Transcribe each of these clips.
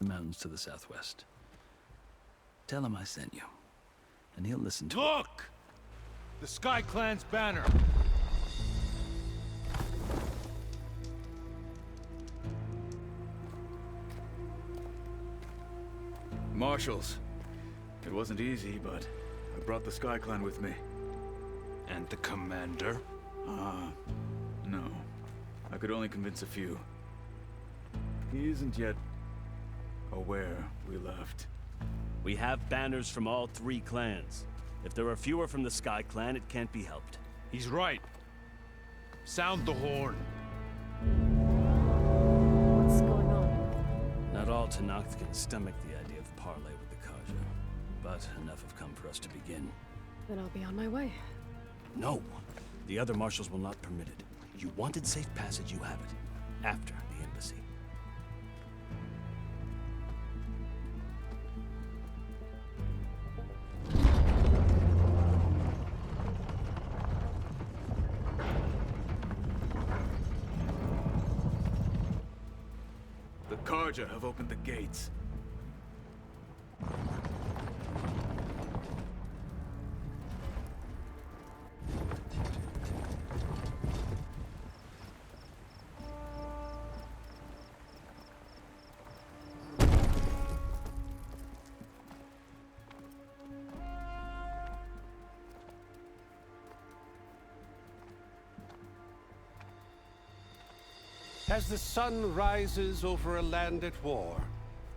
the mountains to the southwest. Tell him I sent you, and he'll listen to it. Look! The Sky Clan's banner. Marshals. It wasn't easy, but I brought the Sky Clan with me. And the commander? No. I could only convince a few. He isn't yet aware we left. We have banners from all 3 clans. If there are fewer from the Sky Clan, it can't be helped. He's right. Sound the horn. What's going on? Not all Tallneck can stomach the idea of parley with the Karja, but enough have come for us to begin. Then I'll be on my way. No! The other marshals will not permit it. You wanted safe passage, you have it. After the embassy. The Karja have opened the gates. As the sun rises over a land at war,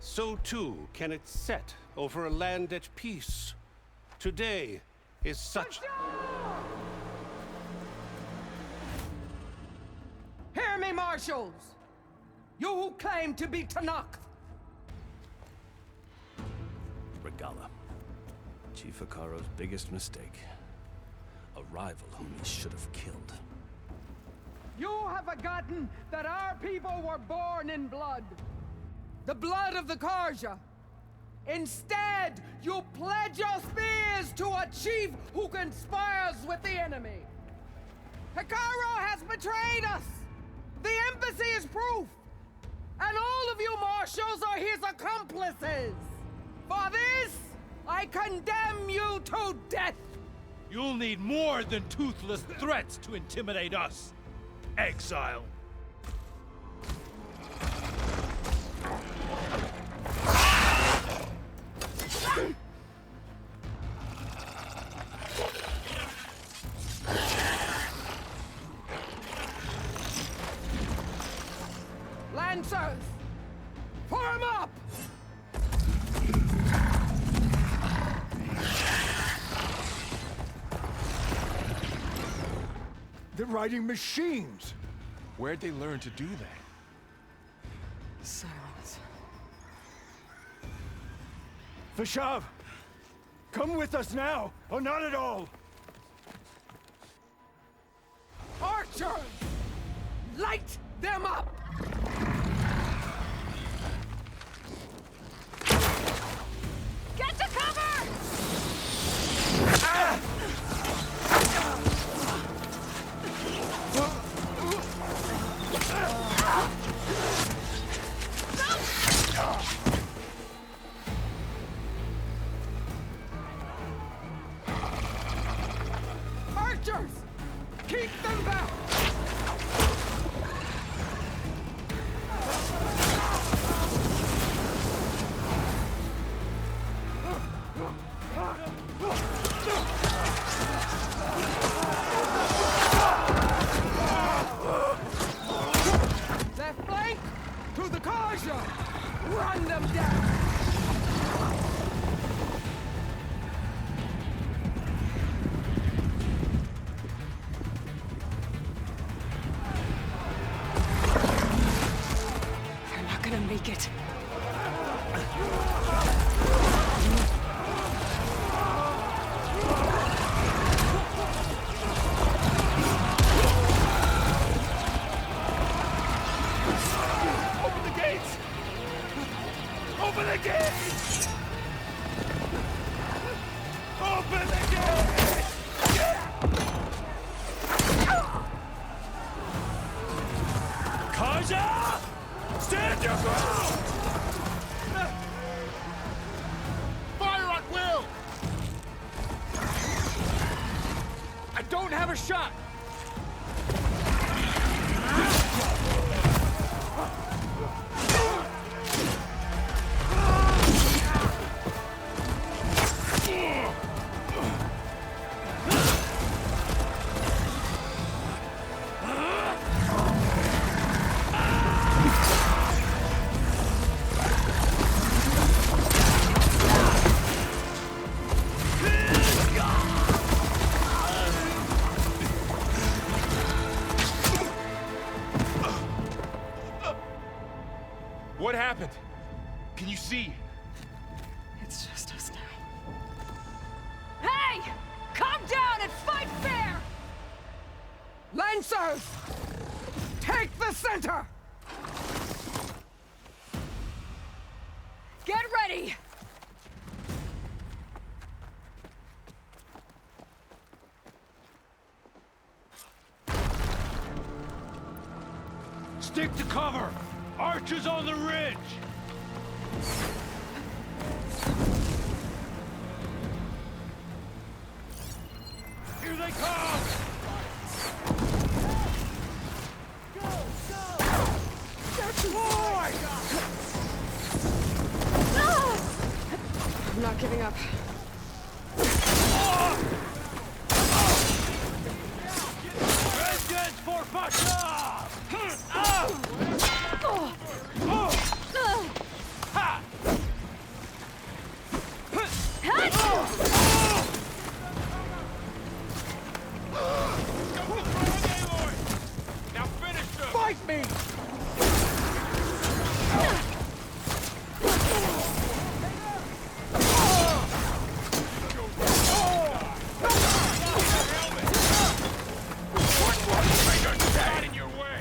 so too can it set over a land at peace. Today is such... Hear me, marshals! You who claim to be Tallneck! Regala. Chief Hikaro's biggest mistake. A rival whom he should have killed. You have forgotten that our people were born in blood. The blood of the Karja. Instead, you pledge your spears to a chief who conspires with the enemy. Hikaro has betrayed us! The embassy is proof! And all of you marshals are his accomplices! For this, I condemn you to death! You'll need more than toothless threats to intimidate us. Exile. Lancers! Form up! They're riding machines! Where'd they learn to do that? Silence. Vashav! Come with us now, or not at all! Archers! Light them up! Get to cover! Archers! Keep them back! Left flank! To the Karja! Run them down! They're not gonna make it. Open the gates! Open the gates! Open the gates! Karja! Stand your ground! a shot! What happened? Can you see? It's just us now. Hey! Calm down and fight fair! Lancers! Take the center! Get ready! Stick to cover! Archers on the ridge! Here they come! I'm not giving up. Vengeance for Fasha! Aloy! Now finish them! Fight me! Get in your way!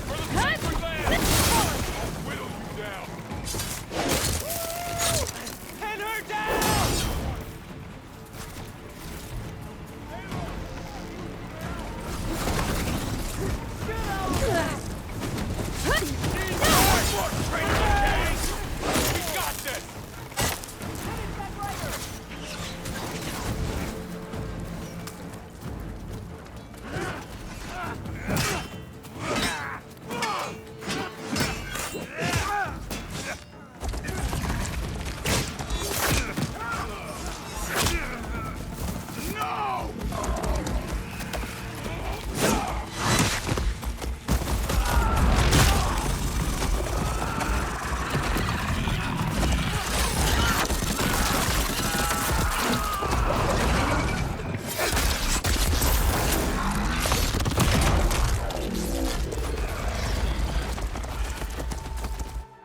For the sacred land! I'll whittle you down! Pin her down! We got this!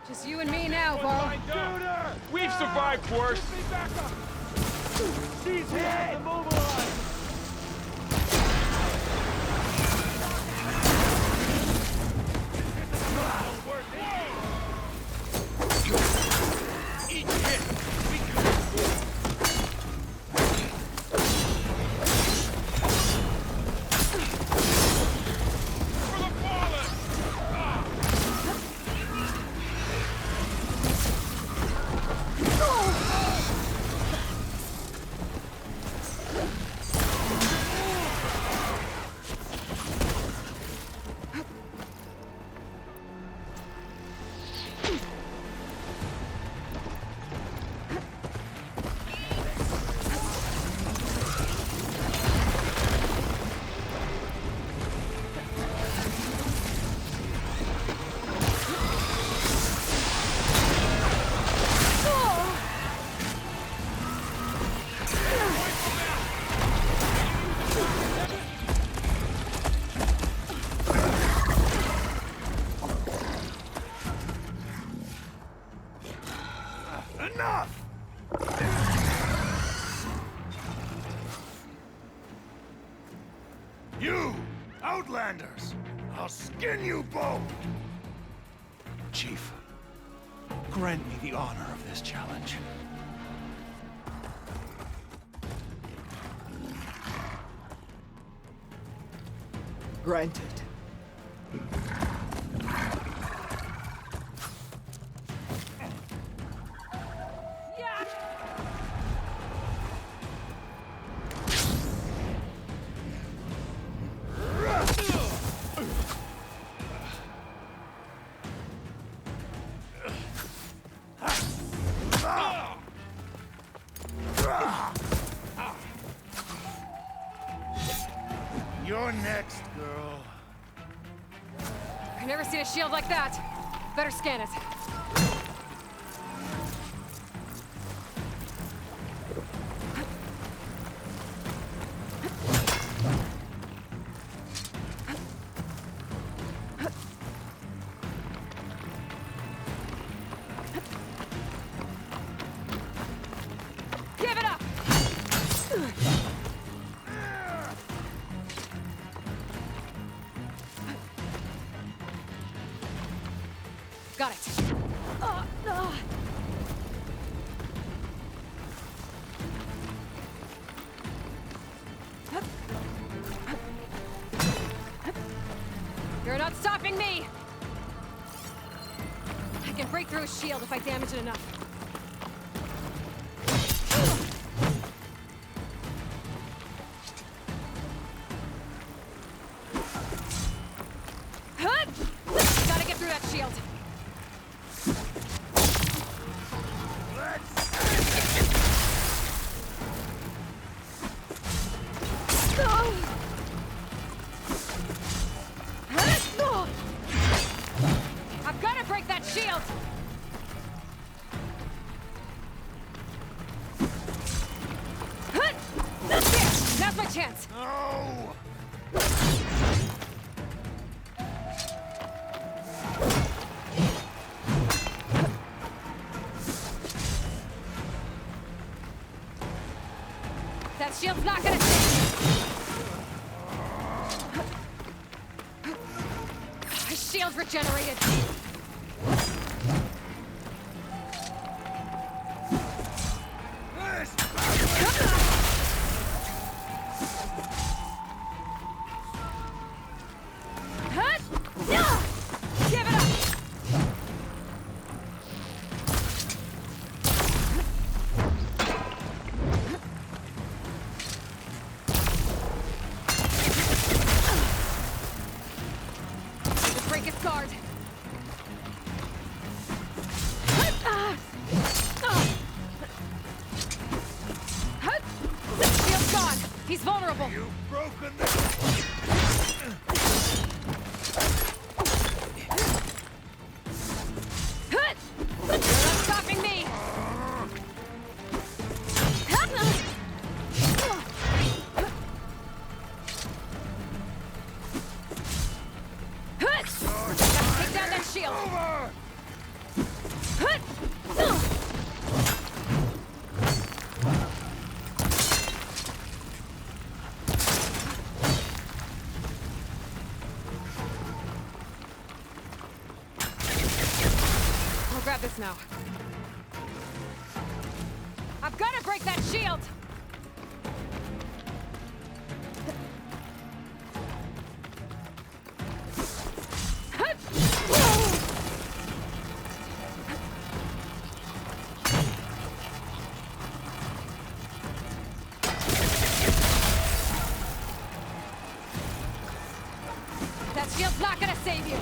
Just you and me now, Val. We've survived worse! She's hit! Immobilized! Each hit! We can for the fallen! Enough! You, Outlanders! I'll skin you both! Chief, grant me the honor of this challenge. Granted. You're next, girl. I've never seen a shield like that. Better scan it. Give it up! Got it. You're not stopping me! I can break through a shield if I damage it enough. Gotta get through that shield. I've got to break that shield! There! Now's my chance! No! That shield's not gonna save me! My shield's regenerated! Give it up! Just break its guard. Shield's gone. He's vulnerable. You've broken the... You're not stopping me! Take down that shield! I'll grab this now. I've got to break that shield! That shield's not gonna save you!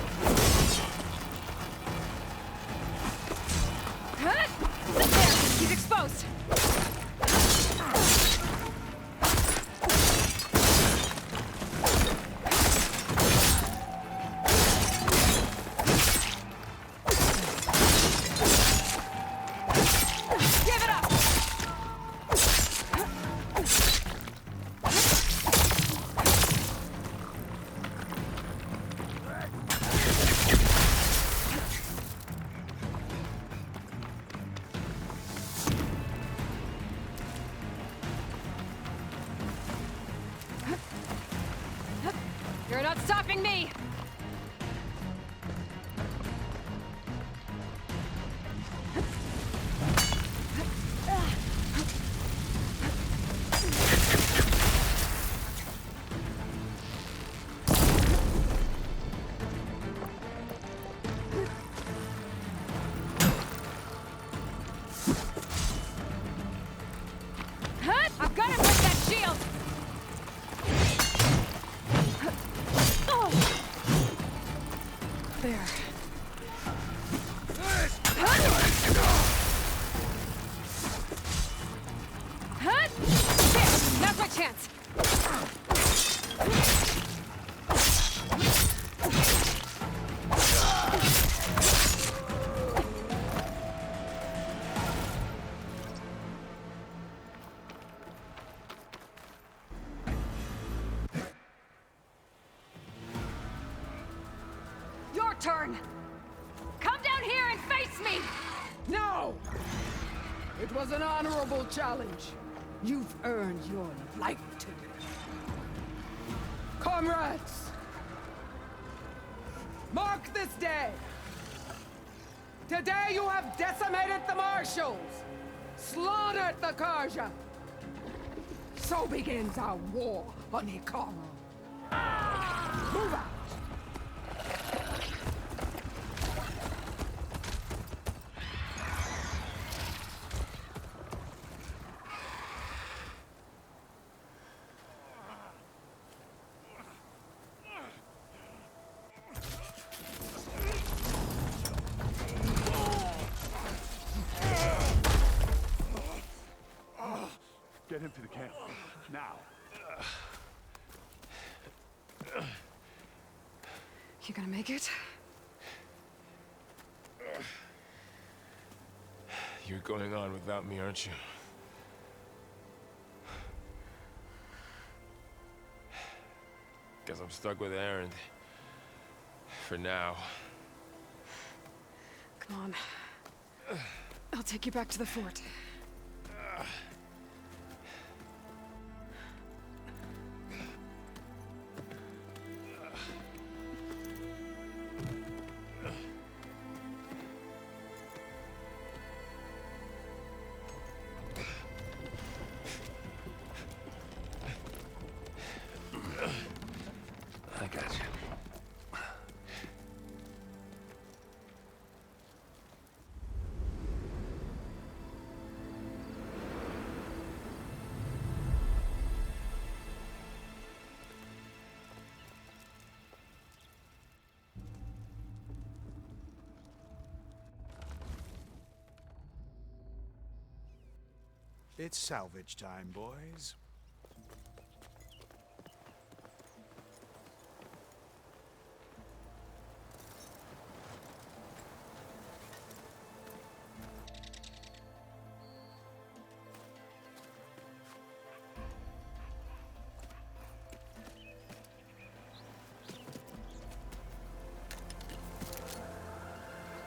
There! He's exposed! Give it up! You're not stopping me! I've got to break that shield! There. There! Now's my chance! turn! Come down here and face me! No! It was an honorable challenge. You've earned your life today. Comrades! Mark this day! Today you have decimated the Marshals! Slaughtered the Karja! So begins our war on Hikaru. Move out! Get him to the camp. Now. You gonna make it? You're going on without me, aren't you? Guess I'm stuck with Aaron. For now. Come on. I'll take you back to the fort. I got you. It's salvage time, boys.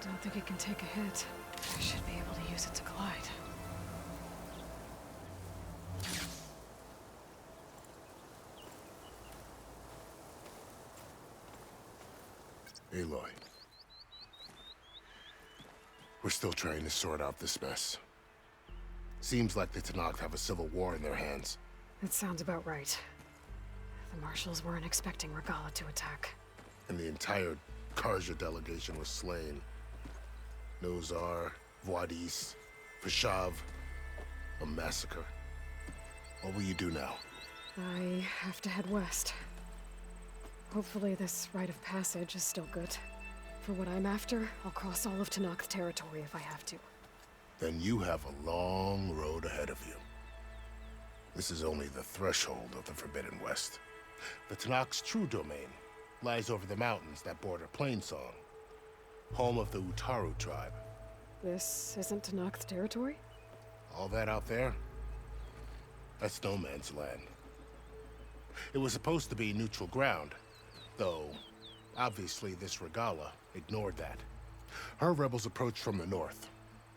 Don't think it can take a hit. I should be able to use it to glide. Aloy. We're still trying to sort out this mess. Seems like the Tallneck have a civil war in their hands. That sounds about right. The Marshals weren't expecting Regala to attack. And the entire Karja delegation was slain. Nozar, Voidis, Fashav. A massacre. What will you do now? I have to head west. Hopefully this rite of passage is still good. For what I'm after, I'll cross all of Tallneck's territory if I have to. Then you have a long road ahead of you. This is only the threshold of the Forbidden West. The Tallneck's true domain lies over the mountains that border Plainsong, home of the Utaru tribe. This isn't Tallneck's territory? All that out there? That's no man's land. It was supposed to be neutral ground, though obviously this Regala ignored that. Her rebels approached from the north,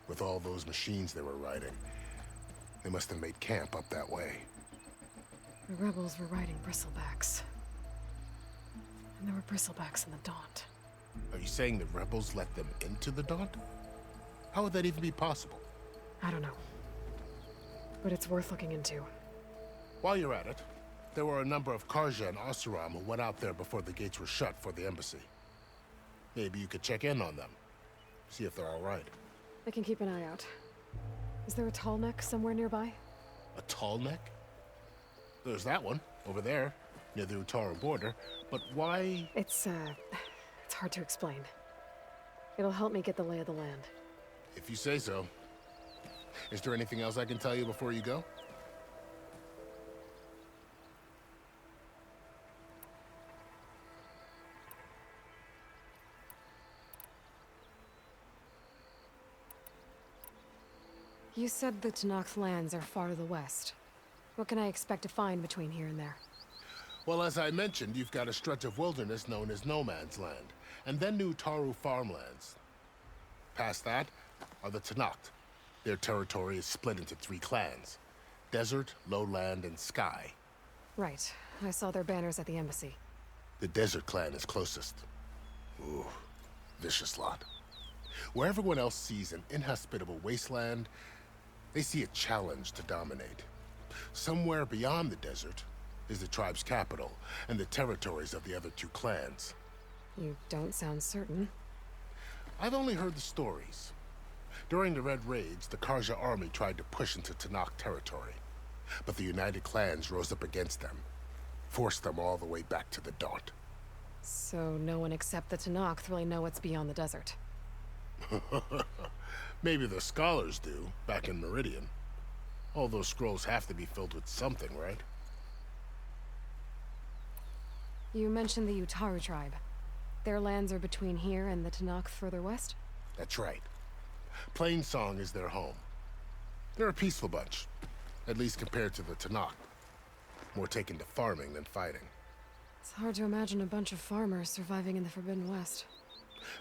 with all those machines they were riding. They must have made camp up that way. The rebels were riding bristlebacks. And there were bristlebacks in the Daunt. Are you saying the rebels let them into the Daunt? How would that even be possible? I don't know. But it's worth looking into. While you're at it, there were a number of Karja and Oseram who went out there before the gates were shut for the embassy. Maybe you could check in on them. See if they're all right. I can keep an eye out. Is there a Tallneck somewhere nearby? A Tallneck? There's that one, over there, near the Utaru border. But why? It's hard to explain. It'll help me get the lay of the land. If you say so. Is there anything else I can tell you before you go? You said the Tallneck's lands are far to the west. What can I expect to find between here and there? Well, as I mentioned, you've got a stretch of wilderness known as No Man's Land, and then New Taru farmlands. Past that are the Tallneck. Their territory is split into 3 clans: Desert, Lowland, and Sky. Right. I saw their banners at the embassy. The Desert clan is closest. Ooh, vicious lot. Where everyone else sees an inhospitable wasteland, they see a challenge to dominate. Somewhere beyond the desert is the tribe's capital and the territories of the other 2 clans. You don't sound certain. I've only heard the stories. During the Red Raids, the Karja army tried to push into Tallneck territory, but the United Clans rose up against them, forced them all the way back to the Daunt. So no one except the Tallneck really know what's beyond the desert. Maybe the scholars do, back in Meridian. All those scrolls have to be filled with something, right? You mentioned the Utaru tribe. Their lands are between here and the Tallneck further west? That's right. Plainsong is their home. They're a peaceful bunch, at least compared to the Tallneck. More taken to farming than fighting. It's hard to imagine a bunch of farmers surviving in the Forbidden West.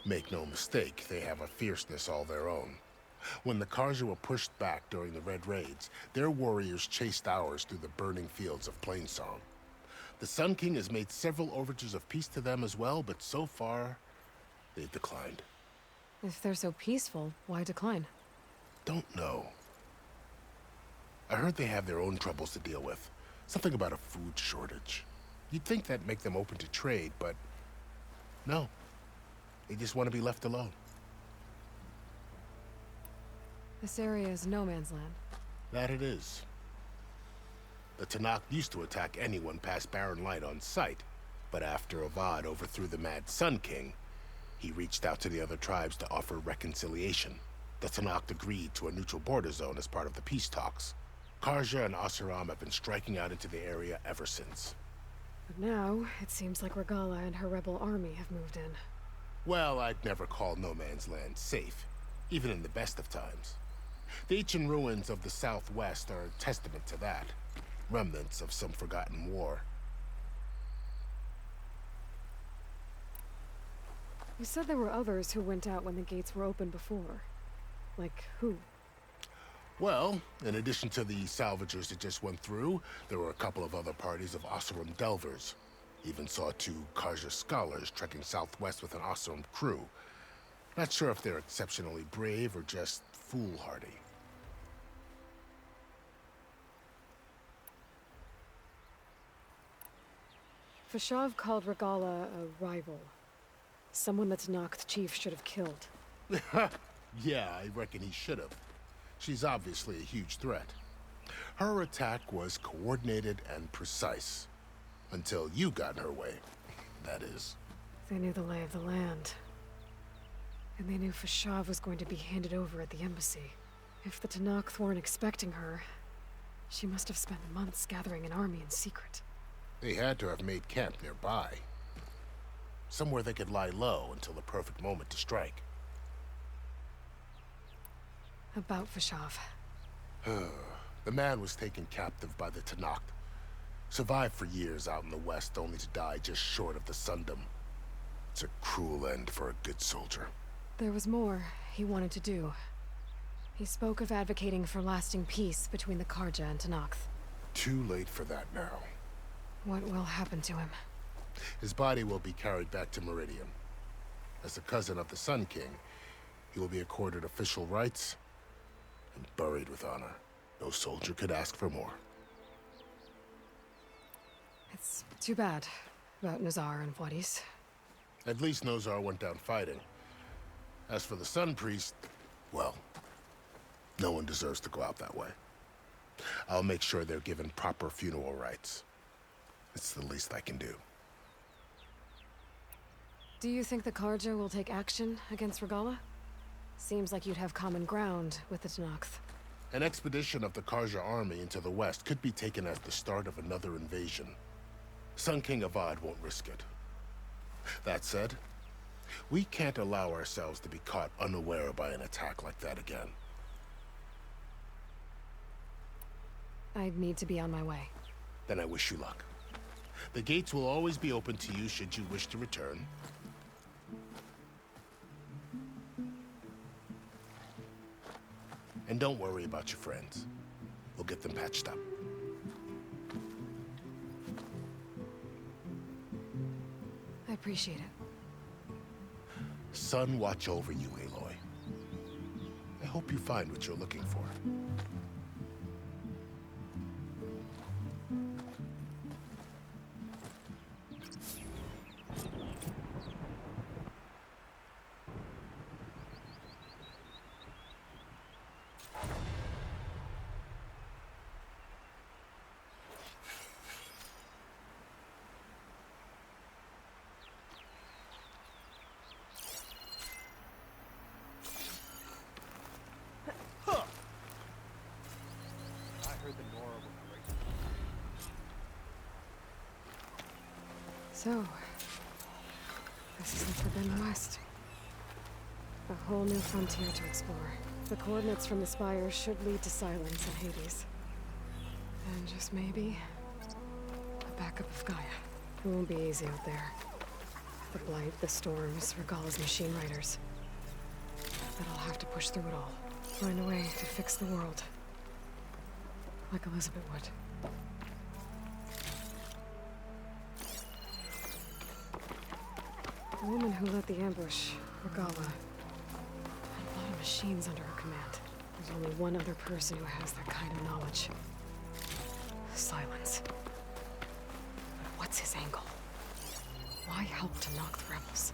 Make no mistake, they have a fierceness all their own. When the Karja were pushed back during the Red Raids, their warriors chased ours through the burning fields of Plainsong. The Sun King has made several overtures of peace to them as well, but so far, they've declined. If they're so peaceful, why decline? Don't know. I heard they have their own troubles to deal with. Something about a food shortage. You'd think that'd make them open to trade, but no. They just want to be left alone. This area is no man's land. That it is. The Tallneck used to attack anyone past Barren Light on sight, but after Avad overthrew the Mad Sun King, he reached out to the other tribes to offer reconciliation. The Tallneck agreed to a neutral border zone as part of the peace talks. Karja and Asuram have been striking out into the area ever since. But now, it seems like Regala and her rebel army have moved in. Well, I'd never call No Man's Land safe, even in the best of times. The ancient ruins of the Southwest are a testament to that. Remnants of some forgotten war. You said there were others who went out when the gates were open before. Like who? Well, in addition to the salvagers that just went through, there were a couple of other parties of Oseram delvers. Even saw 2 Karja scholars trekking southwest with an Oseram crew. Not sure if they're exceptionally brave or just foolhardy. Fashav called Regala a rival. Someone that Tallneck chief should have killed. Yeah, I reckon he should have. She's obviously a huge threat. Her attack was coordinated and precise. Until you got in her way, that is. They knew the lay of the land. And they knew Fashav was going to be handed over at the embassy. If the Tallneck weren't expecting her, she must have spent months gathering an army in secret. They had to have made camp nearby. Somewhere they could lie low until the perfect moment to strike. About Fashav. The man was taken captive by the Tallneck. Survived for years out in the west, only to die just short of the Sundom. It's a cruel end for a good soldier. There was more he wanted to do. He spoke of advocating for lasting peace between the Karja and Tallneck. Too late for that now. What will happen to him? His body will be carried back to Meridian. As a cousin of the Sun King, he will be accorded official rights and buried with honor. No soldier could ask for more. It's too bad about Nazar and Wadis. At least Nozar went down fighting. As for the Sun Priest, well, no one deserves to go out that way. I'll make sure they're given proper funeral rites. It's the least I can do. Do you think the Karja will take action against Regala? Seems like you'd have common ground with the Tallneck. An expedition of the Karja army into the west could be taken as the start of another invasion. Sun King Avad won't risk it. That said, we can't allow ourselves to be caught unaware by an attack like that again. I'd need to be on my way. Then I wish you luck. The gates will always be open to you should you wish to return. And don't worry about your friends. We'll get them patched up. I appreciate it. Sun watch over you, Aloy. I hope you find what you're looking for. So, this is the Forbidden West. A whole new frontier to explore. The coordinates from the spires should lead to Silence and Hades. And just maybe, a backup of Gaia. It won't be easy out there. The Blight, the Storms, Regalla's machine riders. But I'll have to push through it all. Find a way to fix the world. Like Elizabeth would. The woman who led the ambush, Regalla, had a lot of machines under her command. There's only one other person who has that kind of knowledge. Silence. But what's his angle? Why help to knock the rebels?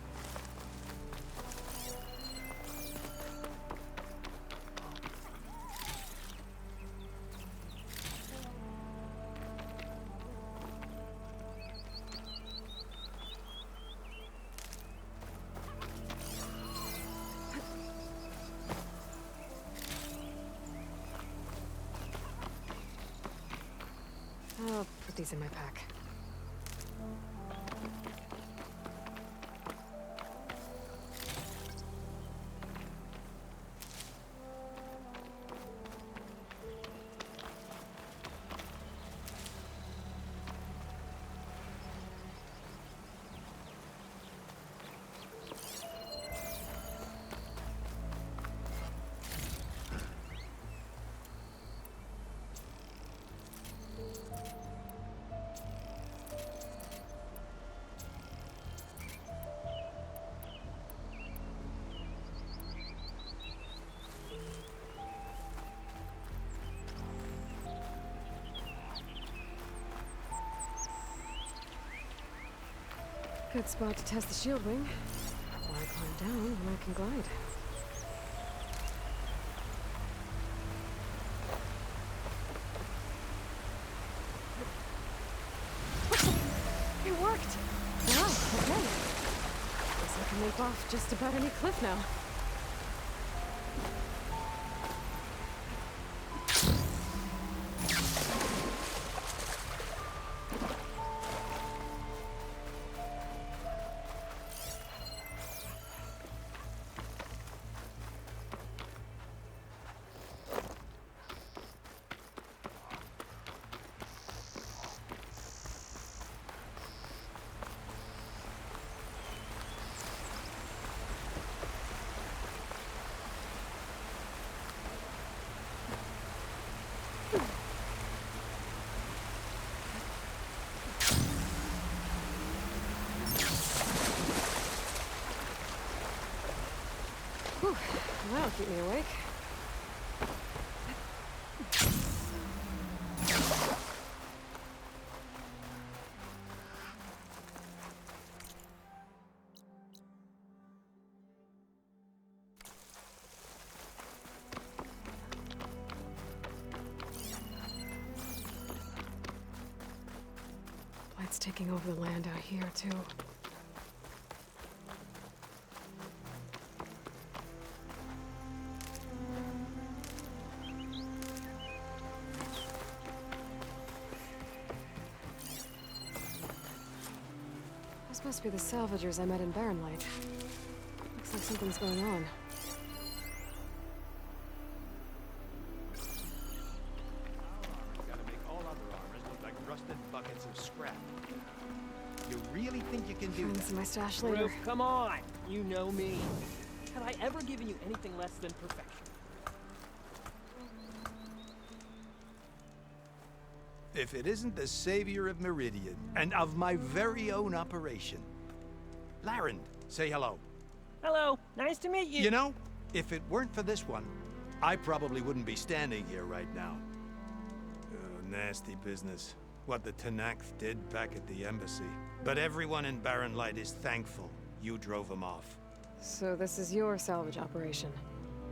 I'll put these in my pack. Good spot to test the Shieldwing. Why climb down when I can glide? It worked! Wow, okay. Guess I can leap off just about any cliff now. Whew, that'll keep me awake. Blight's taking over the land out here, too. This must be the salvagers I met in Barren Light. Looks like something's going on. Gotta make all other armors look like rusted buckets of scrap. really think you can do Find that? this in my stash later. Roof, come on! You know me. Have I ever given you anything less than perfection? If it isn't the savior of Meridian, and of my very own operation. Laren, say hello. Hello, nice to meet you. You know, if it weren't for this one, I probably wouldn't be standing here right now. Oh, nasty business. What the Tallneck did back at the embassy. But everyone in Barren Light is thankful you drove them off. So this is your salvage operation.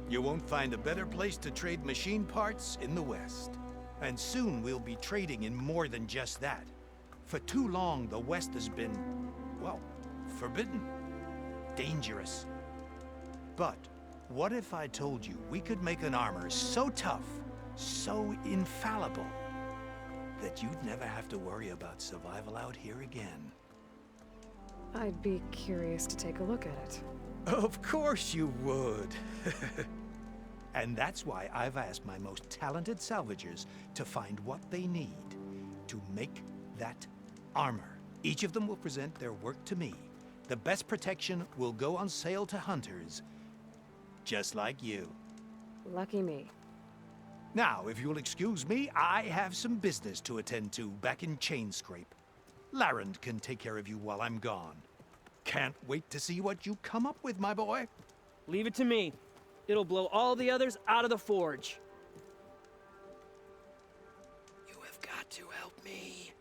You won't find a better place to trade machine parts in the West. And soon we'll be trading in more than just that. For too long, the West has been, well, forbidden. Dangerous. But what if I told you we could make an armor so tough, so infallible, that you'd never have to worry about survival out here again? I'd be curious to take a look at it. Of course you would. And that's why I've asked my most talented salvagers to find what they need to make that armor. Each of them will present their work to me. The best protection will go on sale to hunters, just like you. Lucky me. Now, if you'll excuse me, I have some business to attend to back in Chainscrape. Laren can take care of you while I'm gone. Can't wait to see what you come up with, my boy. Leave it to me. It'll blow all the others out of the forge. You have got to help me.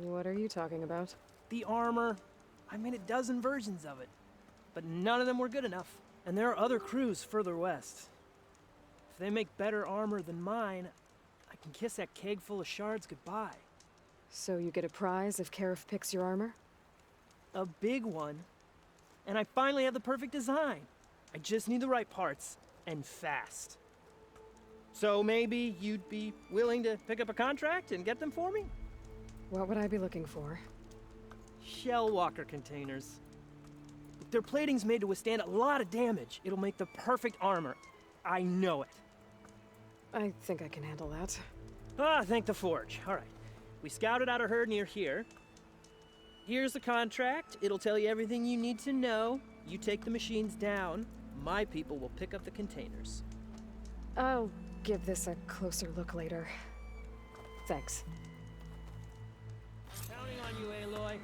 What are you talking about? The armor. I made a dozen versions of it, but none of them were good enough. And there are other crews further west. If they make better armor than mine, I can kiss that keg full of shards goodbye. So you get a prize if Karif picks your armor? A big one. And I finally have the perfect design. I just need the right parts, and fast. So maybe you'd be willing to pick up a contract and get them for me? What would I be looking for? Shell walker containers. Their plating's made to withstand a lot of damage. It'll make the perfect armor. I know it. I think I can handle that. Ah, thank the forge. All right. We scouted out a herd near here. Here's the contract. It'll tell you everything you need to know. You take the machines down. My people will pick up the containers. I'll give this a closer look later. Thanks. Counting on you, Aloy.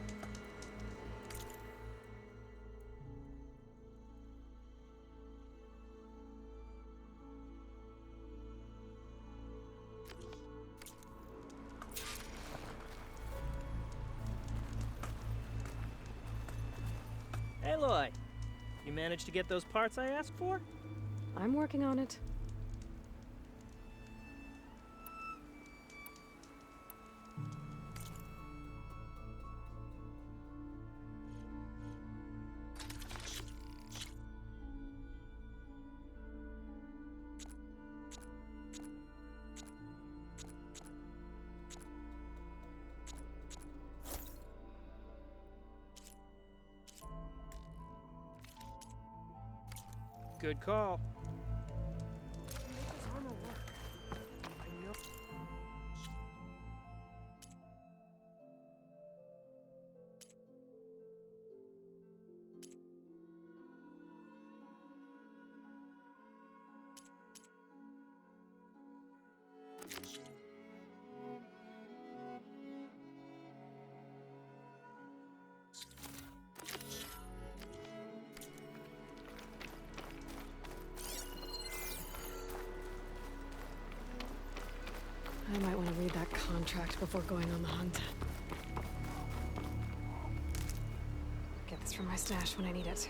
Aloy, you managed to get those parts I asked for? I'm working on it. Good call. I might want to read that contract before going on the hunt. Get this from my stash when I need it.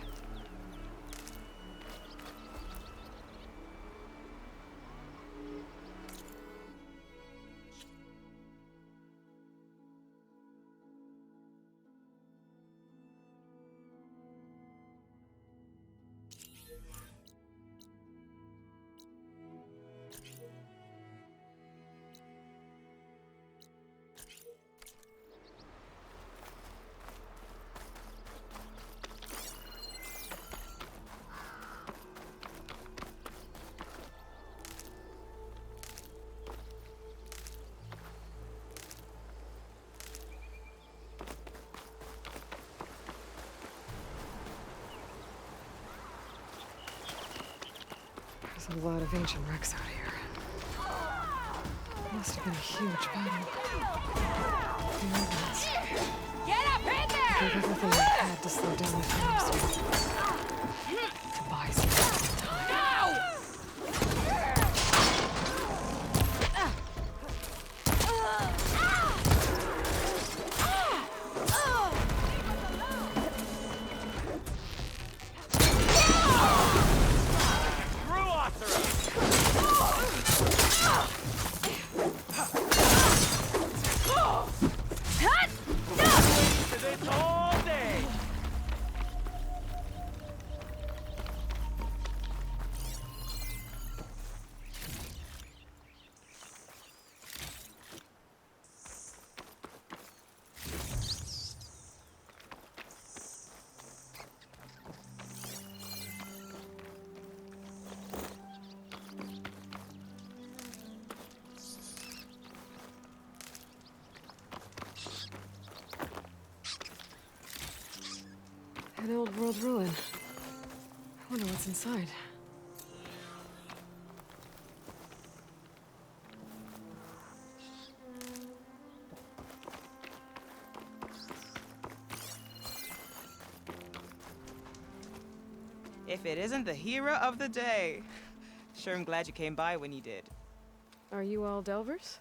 There's a lot of ancient wrecks out here. Must have been a huge battle. The Organs. Get up in there! Gave everything they had to slow down the flames. To buy some time. An old world ruin. I wonder what's inside. If it isn't the hero of the day. Sure, I'm glad you came by when you did. Are you all Delvers?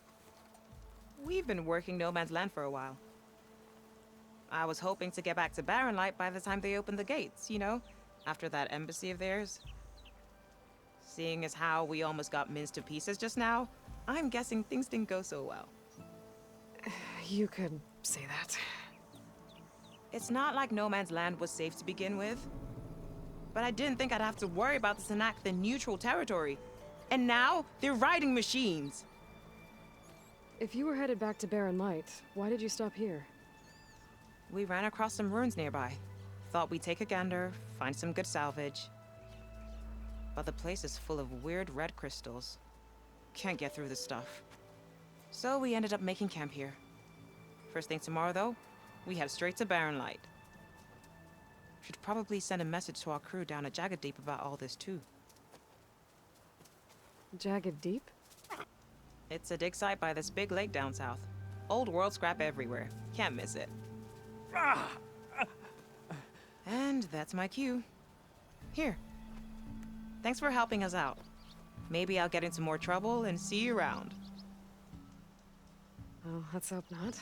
We've been working No Man's Land for a while. I was hoping to get back to Barren Light by the time they opened the gates, you know? After that embassy of theirs. Seeing as how we almost got minced to pieces just now, I'm guessing things didn't go so well. You could say that. It's not like No Man's Land was safe to begin with. But I didn't think I'd have to worry about this enact the neutral territory. And now, they're riding machines! If you were headed back to Barren Light, why did you stop here? We ran across some ruins nearby. Thought we'd take a gander, find some good salvage. But the place is full of weird red crystals. Can't get through this stuff. So we ended up making camp here. First thing tomorrow, though, we head straight to Barren Light. Should probably send a message to our crew down at Jagged Deep about all this, too. Jagged Deep? It's a dig site by this big lake down south. Old world scrap everywhere. Can't miss it. And that's my cue. Here. Thanks for helping us out. Maybe I'll get into more trouble and see you around. Well, let's hope not.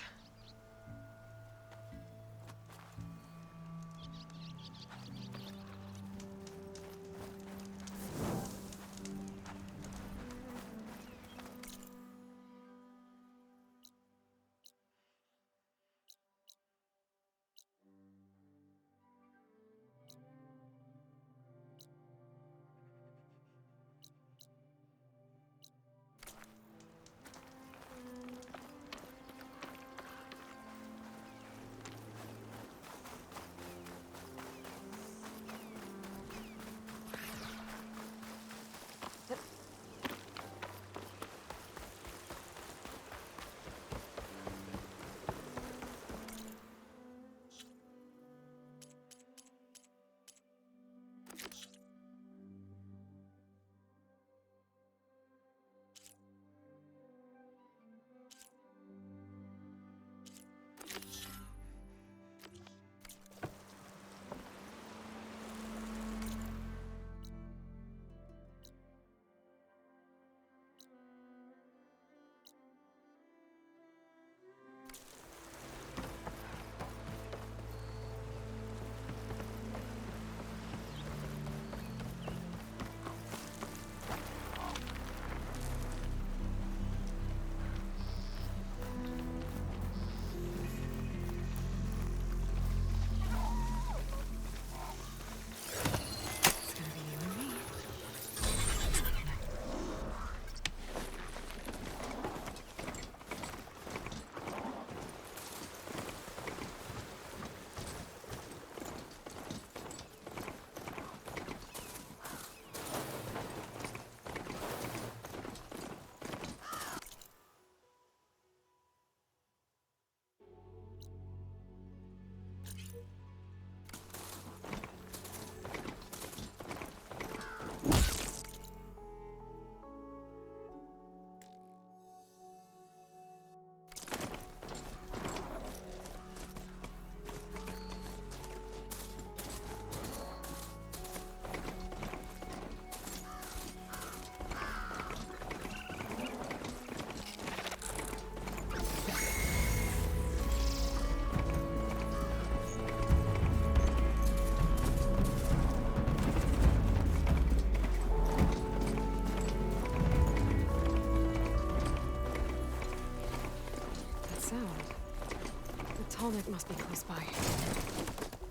Tallneck must be close by.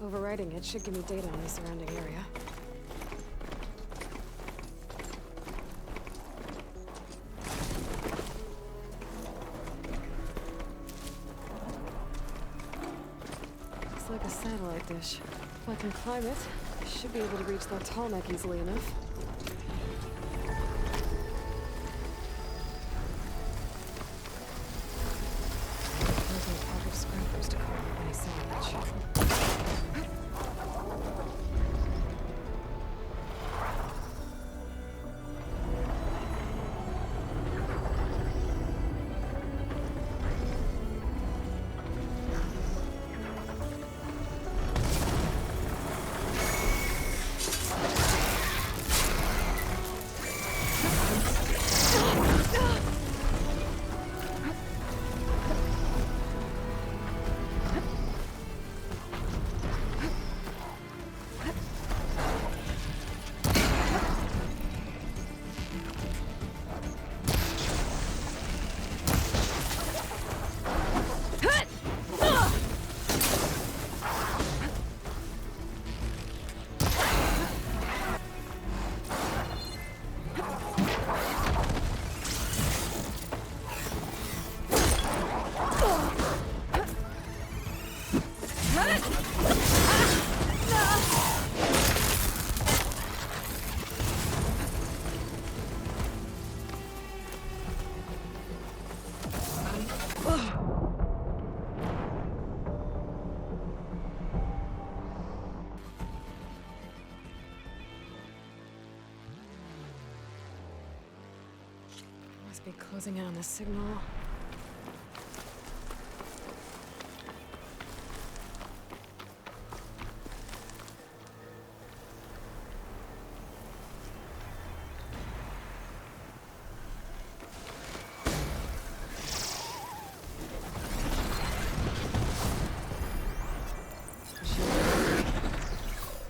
Overriding it should give me data on the surrounding area. Looks like a satellite dish. If I can climb it, I should be able to reach that Tallneck easily enough. There's no part of scrappers to call up any salvage. Must be closing in on the signal.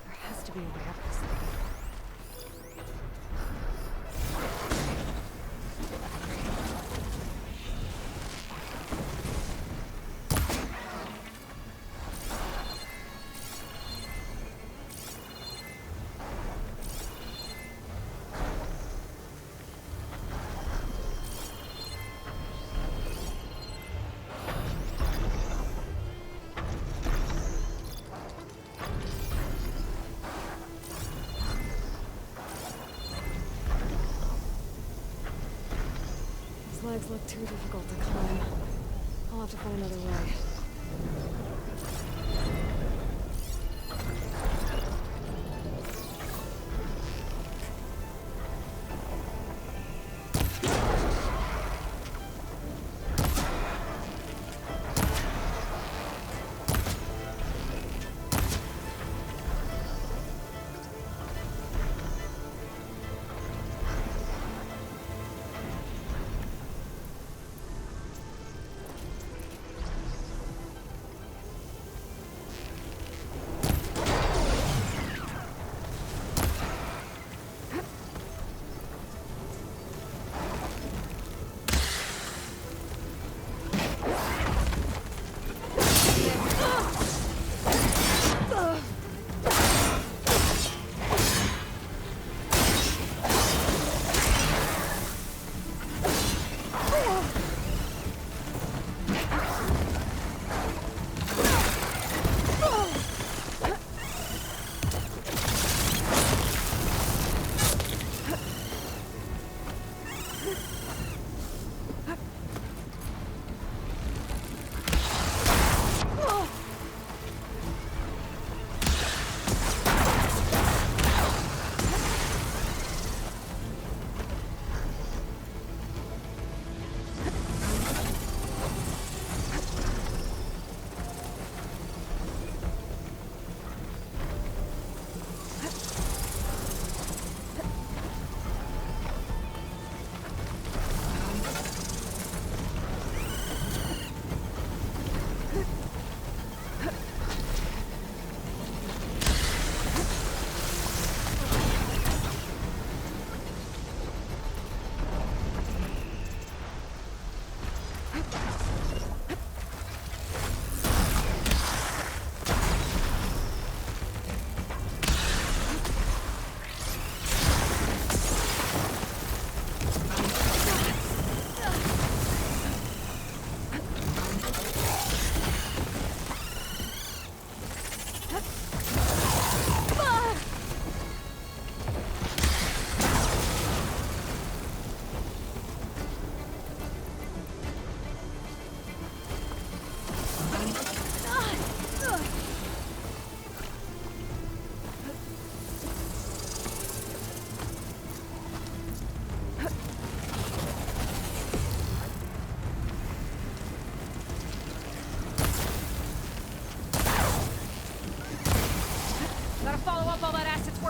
There has to be a way up this thing. These legs look too difficult to climb. I'll have to find another way.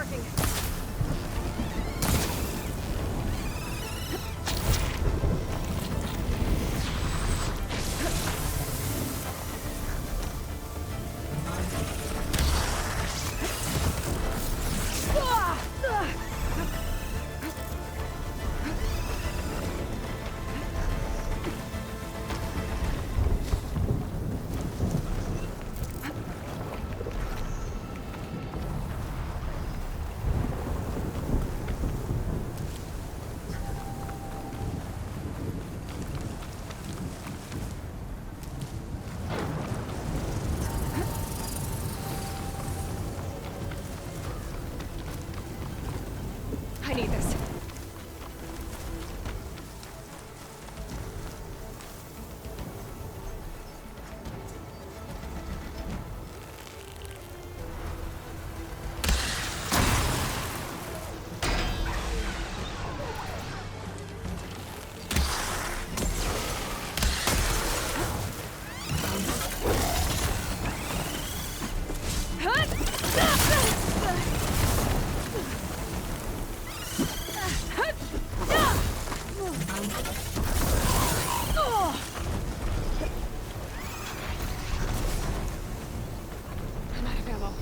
working. I need this. I'm out of ammo.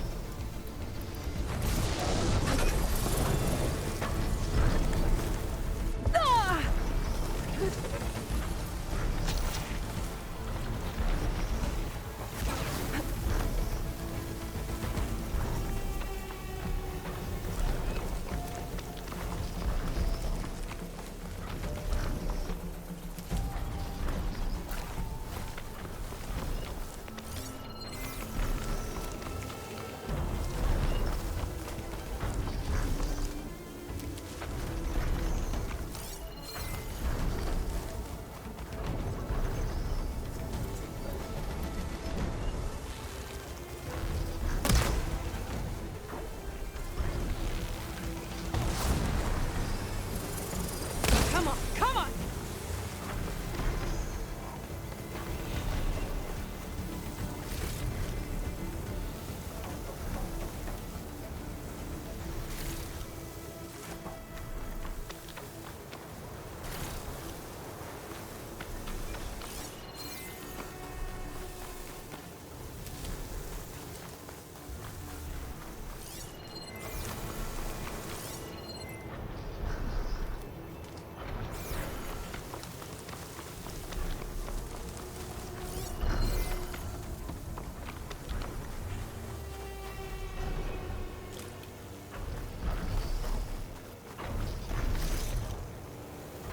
Come on, come on!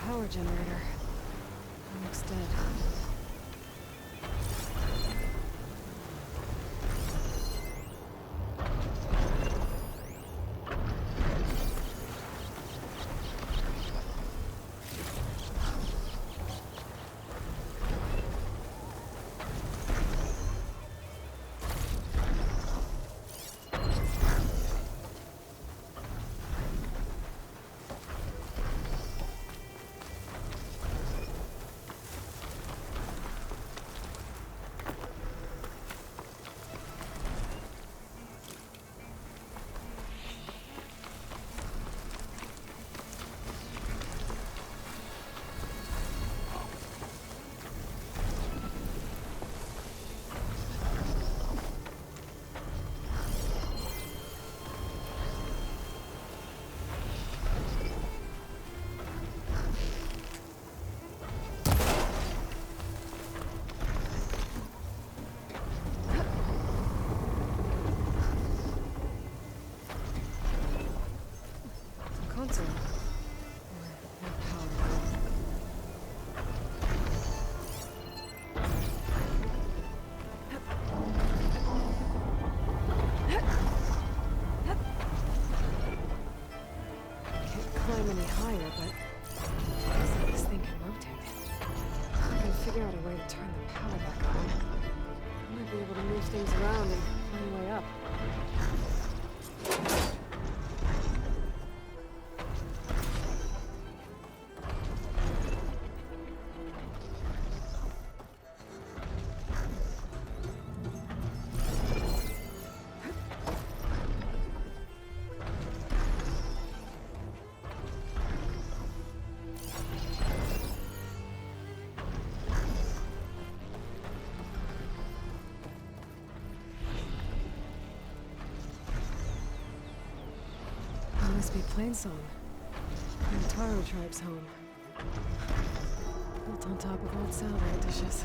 Power generator. Looks dead. Console. Or power. Can't climb any higher, but looks like this thing can rotate. I can figure out a way to turn the power back on. I might be able to move things around and find a way up. Must be Plainsong. The Taro tribe's home. Built on top of old salad dishes.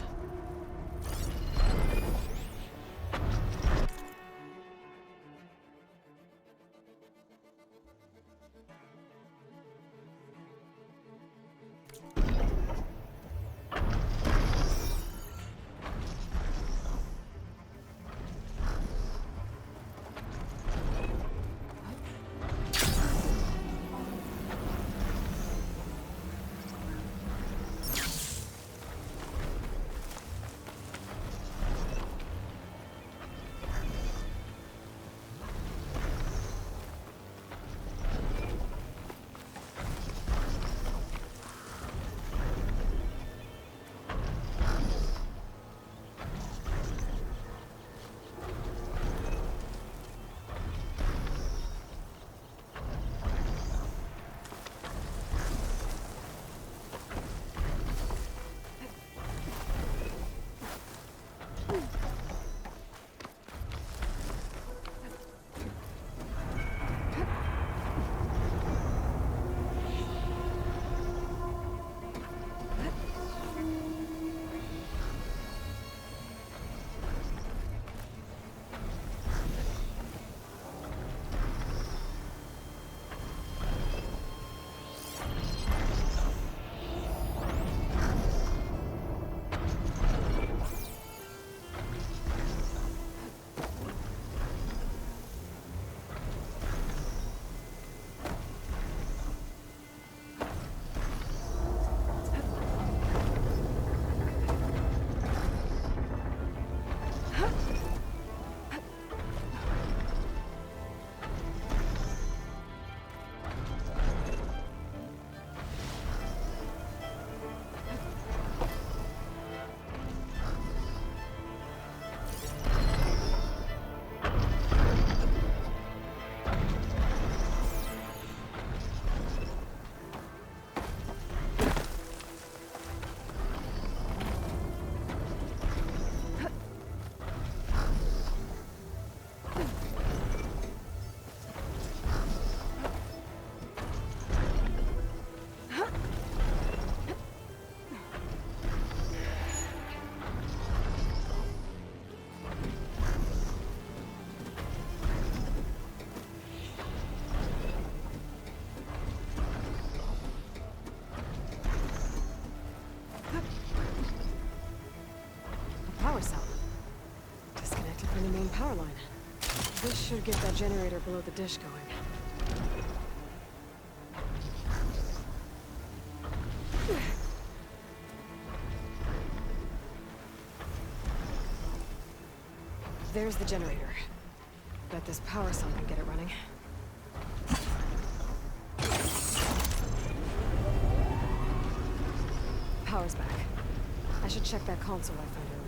Power line. This should get that generator below the dish going. There's the generator. Bet this power cell can get it running. Power's back. I should check that console I found earlier.